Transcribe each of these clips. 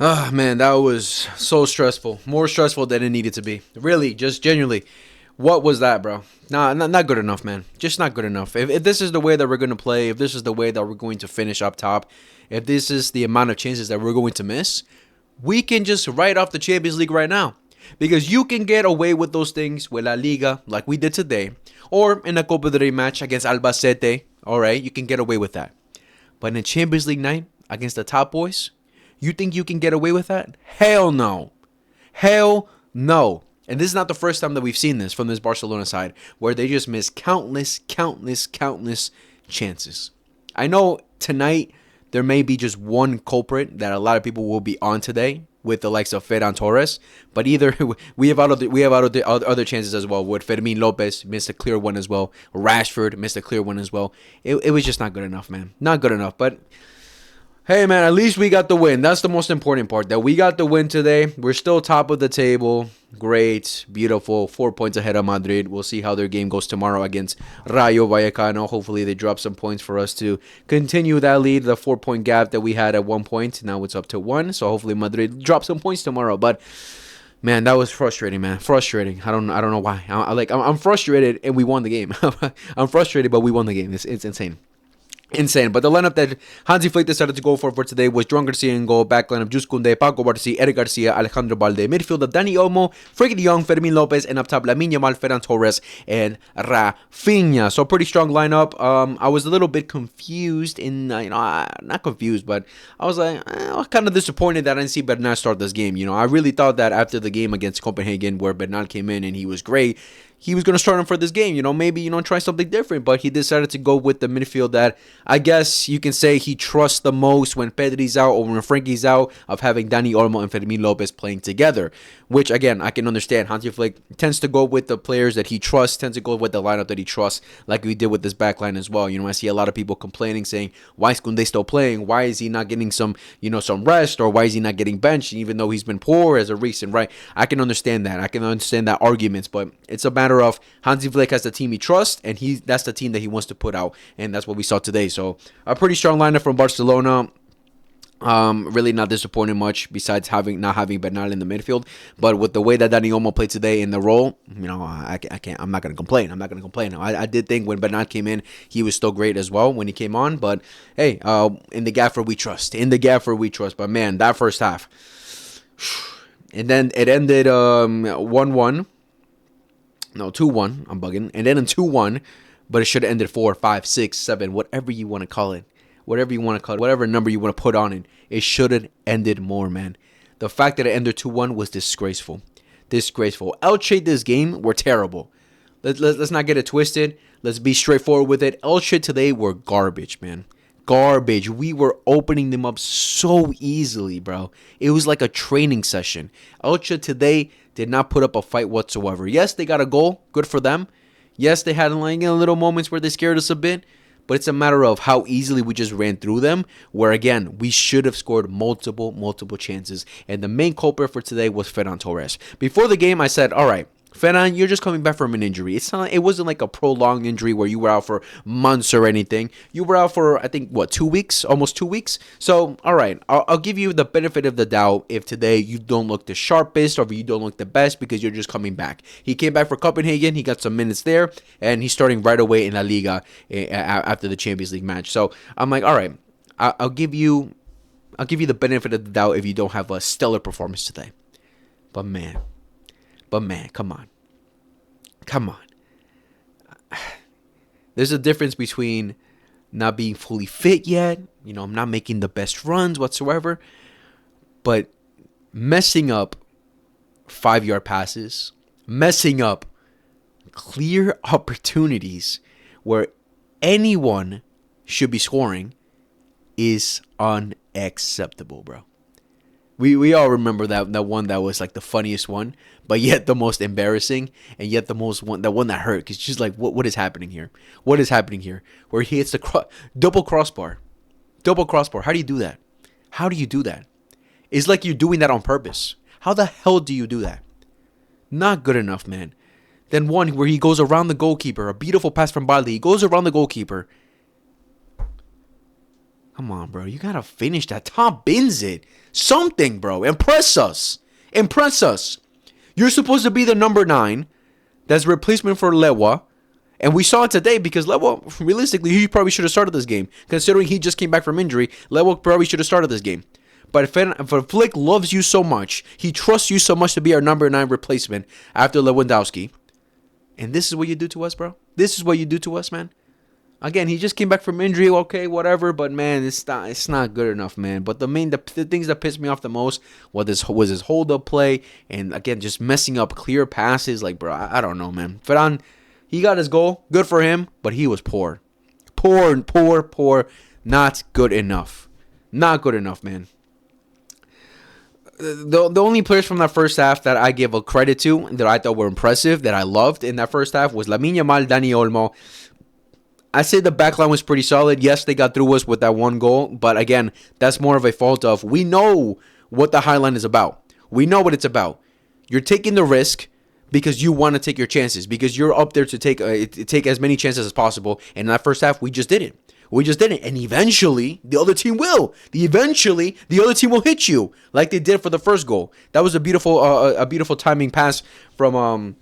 Ah, man, that was so stressful. More stressful than it needed to be. Really, just genuinely. What was that, bro? Nah, not good enough, man. Just not good enough. If this is the way that we're going to play, if this is the way that we're going to finish up top, if this is the amount of chances that we're going to miss, we can just write off the Champions League right now. Because you can get away with those things with La Liga, like we did today, or in a Copa del Rey match against Albacete. All right, you can get away with that. But in a Champions League night against the top boys, you think you can get away with that? Hell no. Hell no. And this is not the first time that we've seen this from this Barcelona side, where they just miss countless chances. I know tonight there may be just one culprit that a lot of people will be on today with the likes of Ferran Torres, but either we have other chances as well. With Fermin Lopez missed a clear one as well. Rashford missed a clear one as well. It was just not good enough, man. Not good enough, but hey, man, at least we got the win. That's the most important part, that we got the win today. We're still top of the table. Great, beautiful, 4 points ahead of Madrid. We'll see how their game goes tomorrow against Rayo Vallecano. Hopefully they drop some points for us to continue that lead, the 4 point gap that we had at 1 point. Now it's up to 1, so hopefully Madrid drops some points tomorrow. But man, that was frustrating, man. Frustrating. I don't know why. I'm frustrated, and we won the game. I'm frustrated, but we won the game. It's insane. Insane. But the lineup that Hansi Flick decided to go for today was Joan Garcia in goal, backline of Jus Koundé, Paco Barci, Eric Garcia, Alejandro Balde, midfield of Dani Olmo, Frankie de Jong, Fermin Lopez, and up top Lamine Yamal, Ferran Torres, and Rafinha. So pretty strong lineup. I was a little bit confused not confused, but I was like, I was kind of disappointed that I didn't see Bernal start this game. I really thought that after the game against Copenhagen, where Bernal came in and he was great, he was going to start him for this game, maybe, try something different. But he decided to go with the midfield that I guess you can say he trusts the most when Pedri's out or when Frankie's out, of having Dani Olmo and Fermin Lopez playing together. Which, again, I can understand. Hansi Flick tends to go with the players that he trusts, tends to go with the lineup that he trusts, like we did with this backline as well. I see a lot of people complaining, saying, why is Koundé still playing? Why is he not getting some rest? Or why is he not getting benched, even though he's been poor as a recent, right? I can understand that. I can understand that arguments, but it's a matter of Hansi Flick has the team he trusts, and that's the team that he wants to put out, and that's what we saw today. So a pretty strong lineup from Barcelona. Really not disappointing much besides not having Bernal in the midfield, but with the way that Dani Olmo played today in the role, I can't. I'm not gonna complain. I did think when Bernal came in, he was still great as well when he came on. But hey, in the gaffer we trust. But man, that first half, and then it ended 1-1. No, 2-1. I'm bugging. And then in 2-1, but it should have ended 4, 5, 6, 7, whatever you want to call it. Whatever number you want to put on it. It should have ended more, man. The fact that it ended 2-1 was disgraceful. Elche this game were terrible. Let's not get it twisted. Let's be straightforward with it. Elche today were garbage, man. Garbage. We were opening them up so easily, bro. It was like a training session. Elche today did not put up a fight whatsoever. Yes, they got a goal. Good for them. Yes, they had little moments where they scared us a bit. But it's a matter of how easily we just ran through them, where, again, we should have scored multiple chances. And the main culprit for today was Ferran Torres. Before the game, I said, all right, Ferran, you're just coming back from an injury. It wasn't like a prolonged injury where you were out for months or anything. You were out for, I think, 2 weeks? Almost 2 weeks? So, all right, I'll give you the benefit of the doubt if today you don't look the sharpest or if you don't look the best because you're just coming back. He came back for Copenhagen. He got some minutes there, and he's starting right away in La Liga after the Champions League match. So, I'm like, all right, I'll give you the benefit of the doubt if you don't have a stellar performance today. But man, come on. There's a difference between not being fully fit yet. I'm not making the best runs whatsoever. But messing up 5-yard passes, messing up clear opportunities where anyone should be scoring is unacceptable, bro. We all remember that one that was like the funniest one, but yet the most embarrassing, and yet the one that hurt, because she's like, what is happening here? What is happening here? Where he hits the double crossbar. How do you do that? It's like you're doing that on purpose. How the hell do you do that? Not good enough, man. Then one where he goes around the goalkeeper, a beautiful pass from Balde. He goes around the goalkeeper. Come on, bro. You gotta finish that. Top bins it. Something, bro. Impress us. Impress us. You're supposed to be the number 9. That's replacement for Lewa. And we saw it today because Lewa, realistically, he probably should have started this game. Considering he just came back from injury, Lewa probably should have started this game. But if Flick loves you so much, he trusts you so much to be our number 9 replacement after Lewandowski. And this is what you do to us, bro? This is what you do to us, man? Again, he just came back from injury, okay, whatever, but man, it's not good enough, man. But the things that pissed me off the most was his hold-up play, and again, just messing up clear passes. Like, bro, I don't know, man. Ferran, he got his goal, good for him, but he was poor. Poor. Not good enough. Not good enough, man. The only players from that first half that I give a credit to, that I thought were impressive, that I loved in that first half, was Lamine Yamal, Dani Olmo. I say the backline was pretty solid. Yes, they got through us with that one goal. But again, that's more of a fault of, we know what the highline is about. We know what it's about. You're taking the risk because you want to take your chances. Because you're up there to take as many chances as possible. And in that first half, we just didn't. And eventually, the other team will. Eventually, the other team will hit you like they did for the first goal. That was a beautiful timing pass from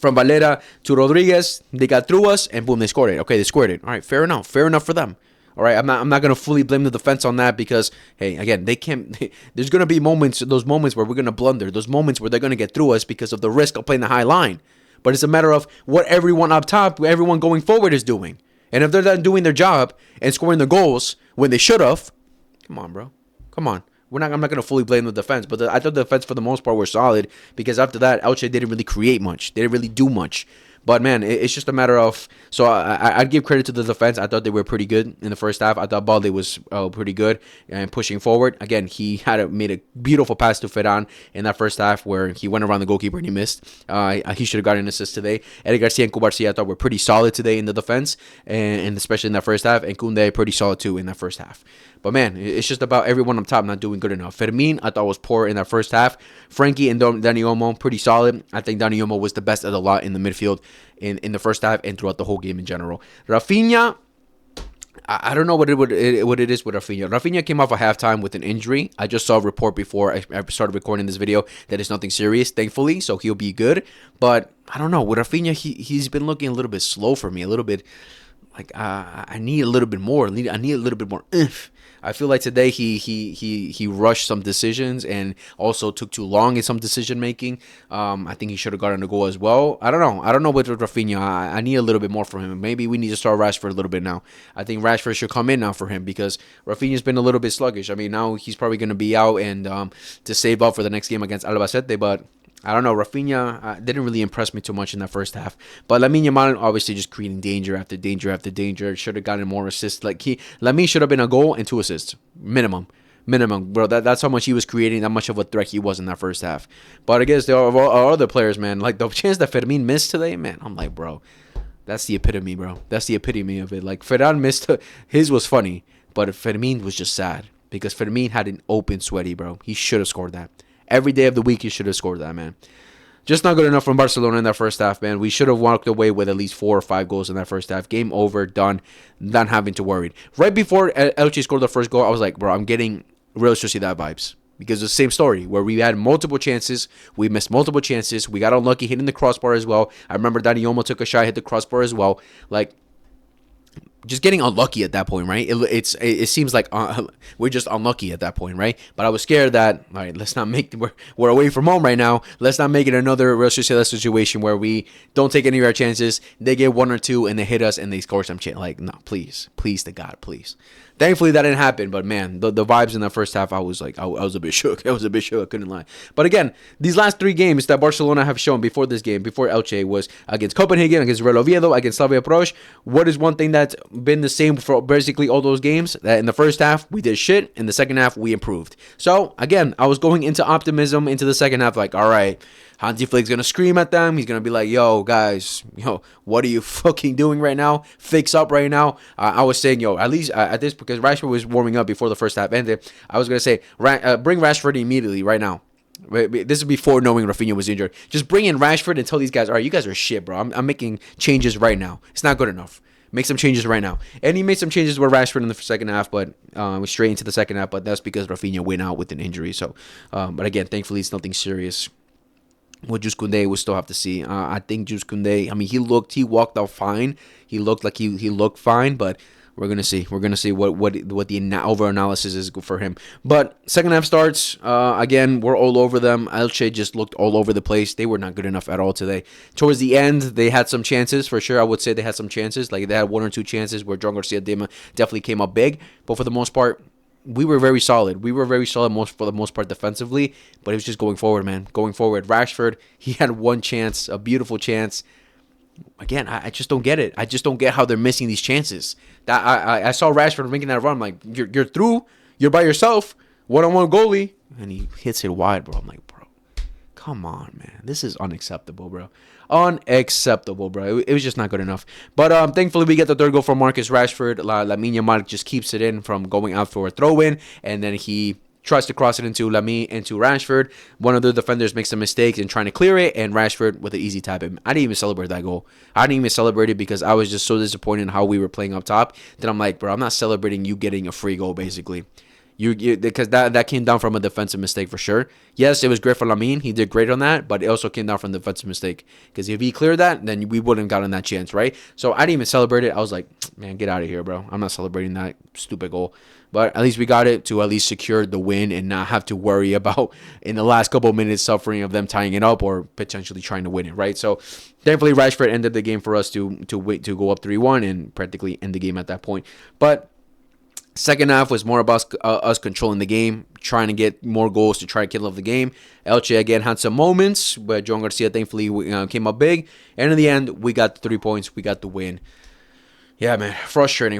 Valera to Rodriguez. They got through us, and boom, they scored it. Okay, they scored it. All right, fair enough for them. All right, I'm not gonna fully blame the defense on that because, hey, again, they can't. There's gonna be those moments where we're gonna blunder, those moments where they're gonna get through us because of the risk of playing the high line. But it's a matter of what everyone up top, everyone going forward is doing. And if they're not doing their job and scoring the goals when they should have, come on, bro, come on. I'm not going to fully blame the defense, but I thought the defense for the most part were solid because after that, Elche didn't really create much. They didn't really do much. But, man, it's just a matter of... So, I'd give credit to the defense. I thought they were pretty good in the first half. I thought Balde was pretty good and pushing forward. Again, he made a beautiful pass to Ferran in that first half where he went around the goalkeeper and he missed. He should have gotten an assist today. Eric Garcia and Kubarsi, I thought, were pretty solid today in the defense, and especially in that first half. And Koundé, pretty solid, too, in that first half. But, man, it's just about everyone up top not doing good enough. Fermin, I thought, was poor in that first half. Frankie and Dani Olmo, pretty solid. I think Dani Olmo was the best of the lot in the midfield in the first half and throughout the whole game in general. Rafinha, I don't know what it is with Rafinha. Rafinha came off a halftime with an injury. I just saw a report before I started recording this video that it's nothing serious, thankfully, so he'll be good. But I don't know. With Rafinha, he's been looking a little bit slow for me, a little bit like I need a little bit more. I need a little bit more oomph. I feel like today he rushed some decisions and also took too long in some decision making. I think he should have gotten a goal as well. I don't know with Rafinha. I need a little bit more from him. Maybe we need to start Rashford a little bit now. I think Rashford should come in now for him because Rafinha's been a little bit sluggish. I mean, now he's probably going to be out and to save up for the next game against Albacete, but I don't know. Rafinha didn't really impress me too much in that first half. But Lamine Yamal obviously just creating danger after danger after danger. Should have gotten more assists. Lamine should have been a goal and 2 assists. Minimum, bro. That's how much he was creating, that much of a threat he was in that first half. But against our other players, man, like the chance that Fermin missed today, man, I'm like, bro, that's the epitome, bro. That's the epitome of it. Like, Ferran missed, his was funny, but Fermin was just sad because Fermin had an open sweaty, bro. He should have scored that. Every day of the week, you should have scored that, man. Just not good enough from Barcelona in that first half, man. We should have walked away with at least 4 or 5 goals in that first half. Game over, done, not having to worry. Right before Elche scored the first goal, I was like, bro, I'm getting Real Sociedad vibes. Because it's the same story, where we had multiple chances, we missed multiple chances, we got unlucky hitting the crossbar as well. I remember Dani Olmo took a shot, hit the crossbar as well. Like, just getting unlucky at that point, right? It seems like we're just unlucky at that point, right? But I was scared that, all right, let's not make we're away from home right now. Let's not make it another Real Sociedad situation where we don't take any of our chances. They get 1 or 2 and they hit us and they score some chance. Like, no, please to God, please. Thankfully, that didn't happen, but man, the vibes in the first half, I was like, I was a bit shook. I couldn't lie. But again, these last 3 games that Barcelona have shown before this game, before Elche, was against Copenhagen, against Real Oviedo, against Slavia Prague. What is one thing that's been the same for basically all those games? That in the first half, we did shit. In the second half, we improved. So, again, I was going into optimism into the second half, like, all right, Hansi Flick's going to scream at them. He's going to be like, yo, guys, what are you fucking doing right now? Fix up right now. I was saying, at least at this, because Rashford was warming up before the first half ended, I was going to say, bring Rashford immediately right now. This is before knowing Rafinha was injured. Just bring in Rashford and tell these guys, all right, you guys are shit, bro. I'm making changes right now. It's not good enough. Make some changes right now. And he made some changes with Rashford in the second half, but straight into the second half. But that's because Rafinha went out with an injury. So, but again, thankfully it's nothing serious. With Jules Koundé, we'll still have to see. I think Jules Koundé, I mean, he walked out fine. He looked like he looked fine, but we're gonna see. We're gonna see what the over analysis is for him. But second half starts. Again, we're all over them. Elche just looked all over the place. They were not good enough at all today. Towards the end, they had some chances for sure. I would say they had some chances. Like they had one or two chances where John Garcia definitely came up big. But for the most part, we were very solid. We were very solid for the most part defensively. But it was just going forward, man. Going forward. Rashford, he had one chance, a beautiful chance. Again, I just don't get it. I just don't get how they're missing these chances. That I saw Rashford making that run. I'm like, you're through. You're by yourself. One-on-one goalie. And he hits it wide, bro. I'm like, bro, come on, man. This is unacceptable, bro. Unacceptable, bro. It was just not good enough. But thankfully, we get the third goal from Marcus Rashford. Lamine Yamal just keeps it in from going out for a throw-in. And then he tries to cross it into Rashford. One of the defenders makes a mistake in trying to clear it, and Rashford with an easy tap. I didn't even celebrate that goal. I didn't even celebrate it because I was just so disappointed in how we were playing up top that I'm like, bro, I'm not celebrating you getting a free goal, basically. Because that came down from a defensive mistake for sure. Yes, it was great for Lamine. He did great on that, but it also came down from the defensive mistake. Because if he cleared that, then we wouldn't have gotten that chance, right? So I didn't even celebrate it. I was like, man, get out of here, bro. I'm not celebrating that stupid goal. But at least we got it to at least secure the win and not have to worry about in the last couple of minutes suffering of them tying it up or potentially trying to win it, right? So thankfully Rashford ended the game for us to go up 3-1 and practically end the game at that point. But second half was more about us controlling the game, trying to get more goals to try to kill off the game. Elche again had some moments, but John Garcia thankfully came up big. And in the end, we got the 3 points. We got the win. Yeah, man, frustrating.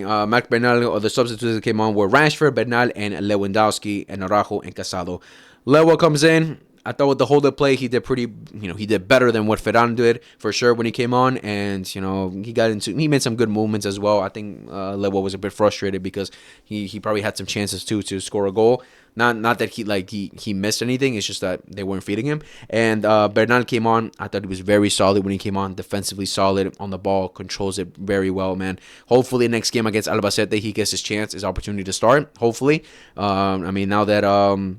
Marc Bernal, or the substitutes that came on were Rashford, Bernal, and Lewandowski, and Araujo, and Casado. Lewa comes in. I thought with the hold-up play, he did he did better than what Ferran did, for sure, when he came on. And, he made some good movements as well. I think Lewa was a bit frustrated because he probably had some chances, too, to score a goal. Not that he missed anything. It's just that they weren't feeding him. And Bernal came on. I thought he was very solid when he came on. Defensively solid on the ball. Controls it very well, man. Hopefully next game against Albacete, he gets his opportunity to start. Hopefully. Now that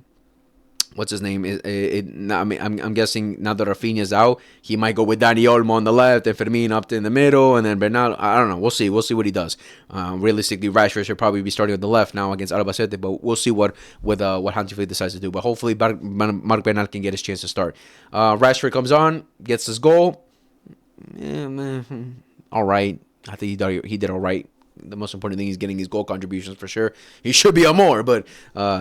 what's his name? I'm guessing now that Rafinha's out, he might go with Dani Olmo on the left and Fermin up in the middle, and then Bernal. I don't know. We'll see. We'll see what he does. Realistically, Rashford should probably be starting on the left now against Albacete, but we'll see what Hansi decides to do. But hopefully, Marc Bernal can get his chance to start. Rashford comes on, gets his goal. All right. I think he did all right. The most important thing is getting his goal contributions for sure. He should be on more, but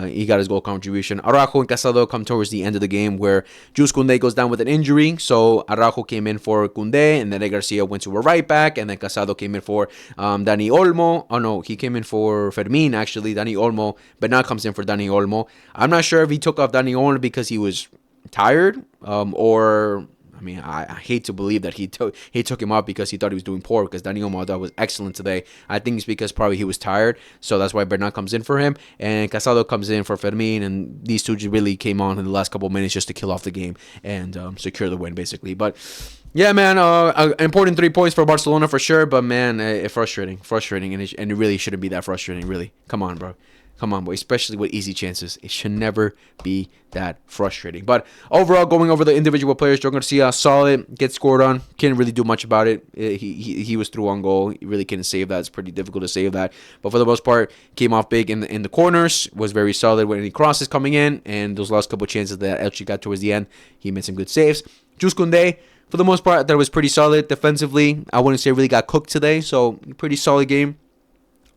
he got his goal contribution. Araujo and Casado come towards the end of the game where Jules Koundé goes down with an injury. So Araujo came in for Koundé, and then Garcia went to a right back, and then Casado came in for Dani Olmo. Oh no, he came in for Fermin actually. Dani Olmo, but now comes in for Dani Olmo. I'm not sure if he took off Dani Olmo because he was tired or. I hate to believe that he took him out because he thought he was doing poor, because Dani Olmo was excellent today. I think it's because probably he was tired, so that's why Bernal comes in for him, and Casado comes in for Fermin, and these two really came on in the last couple of minutes just to kill off the game and secure the win, basically. But yeah, man, important 3 points for Barcelona for sure, but man, frustrating, and it really shouldn't be that frustrating, really. Come on, bro. Come on, boy, especially with easy chances. It should never be that frustrating. But overall, going over the individual players, John Garcia, solid, gets scored on. Can't really do much about it. He was through on goal. He really couldn't save that. It's pretty difficult to save that. But for the most part, came off big in the corners, was very solid when any crosses coming in, and those last couple chances that Elche got towards the end, he made some good saves. Jules Koundé, for the most part, I thought it was pretty solid defensively. I wouldn't say really got cooked today, so pretty solid game.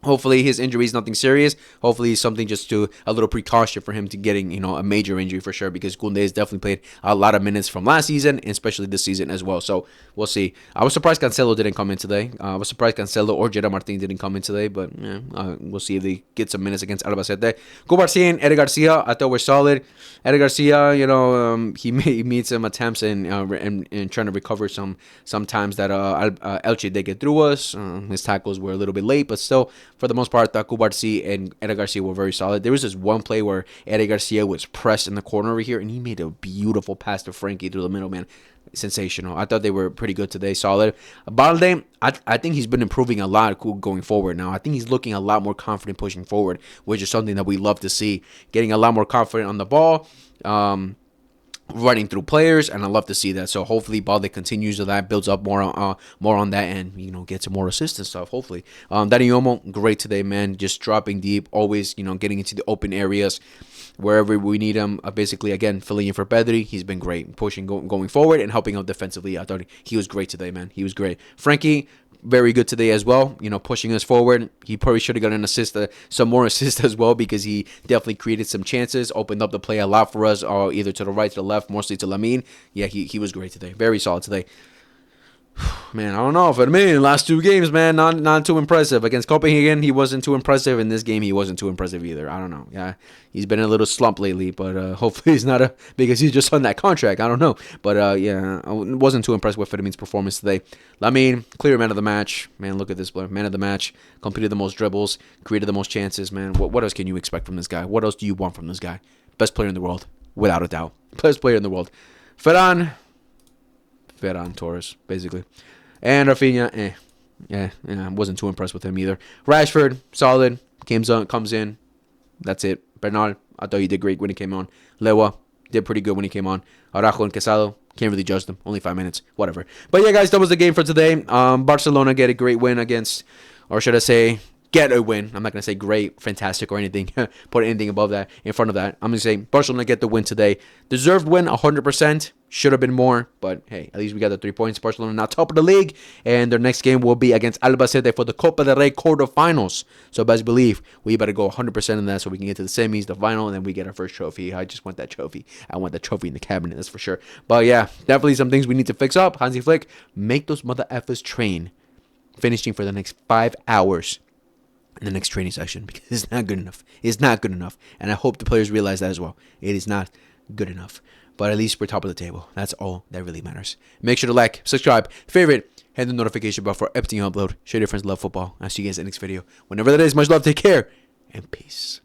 Hopefully his injury is nothing serious. Hopefully something just to a little precaution for him to getting, a major injury for sure, because Koundé has definitely played a lot of minutes from last season, and especially this season as well. So we'll see. I was surprised Cancelo didn't come in today. I was surprised Cancelo or Gerard Martin didn't come in today, but we'll see if they get some minutes against Albacete. Cubarsí and Eric Garcia, I thought were solid. Eric Garcia, he made some attempts in trying to recover some times that Elche did get through us. His tackles were a little bit late, but still, for the most part, I thought Cubarsí and Eric Garcia were very solid. There was this one play where Eric Garcia was pressed in the corner over here, and he made a beautiful pass to Frankie through the middle, man. sensational. I thought they were pretty good today, solid. Balde, I think he's been improving a lot going forward now. I think he's looking a lot more confident pushing forward, which is something that we love to see. Getting a lot more confident on the ball, running through players, and I love to see that. So hopefully Balde continues to that, builds up more on that, and gets more assists and stuff. Hopefully, Dani Olmo, great today, man. Just dropping deep, always getting into the open areas wherever we need him. Basically, again, filling in for Pedri. He's been great, pushing going forward and helping out defensively. I thought he was great today, man. He was great. Frankie, very good today as well. Pushing us forward. He probably should have got an assist, some more assists as well, because he definitely created some chances, opened up the play a lot for us, either to the right, to the left, mostly to Lamine. Yeah, he was great today. Very solid today. Man, I don't know. For me, last 2 games, man, not too impressive. Against Copenhagen, he wasn't too impressive. In this game, he wasn't too impressive either. I don't know. Yeah, he's been in a little slump lately, but hopefully he's not because he's just on that contract. I don't know. But yeah, I wasn't too impressed with Federine's performance today. Lamine, clear man of the match. Man, look at this player. Man of the match. Completed the most dribbles. Created the most chances, man. What else can you expect from this guy? What else do you want from this guy? Best player in the world, without a doubt. Best player in the world. Ferran Torres, basically. And Rafinha, I wasn't too impressed with him either. Rashford, solid, comes in. That's it. Bernal, I thought he did great when he came on. Lewa did pretty good when he came on. Araujo and Quesado, can't really judge them. Only 5 minutes, whatever. But yeah, guys, that was the game for today. Barcelona get a great win against, or should I say, get a win. I'm not going to say great, fantastic, or anything. Put anything above that, in front of that. I'm going to say Barcelona get the win today. Deserved win, 100%. Should have been more, but hey, at least we got the 3 points. Barcelona now top of the league, and their next game will be against Albacete for the Copa del Rey quarterfinals. So best believe we better go 100% in that so we can get to the semis, the final, and then we get our first trophy. I just want that trophy. I want that trophy in the cabinet, that's for sure. But yeah, definitely some things we need to fix up. Hansi Flick, make those mother effers train, finishing for the next 5 hours in the next training session, because it's not good enough. It's not good enough, and I hope the players realize that as well. It is not good enough. But at least we're top of the table. That's all that really matters. Make sure to like, subscribe, favorite, hit the notification bell for everything you upload. Share your friends love football. I'll see you guys in the next video. Whenever that is, much love, take care, and peace.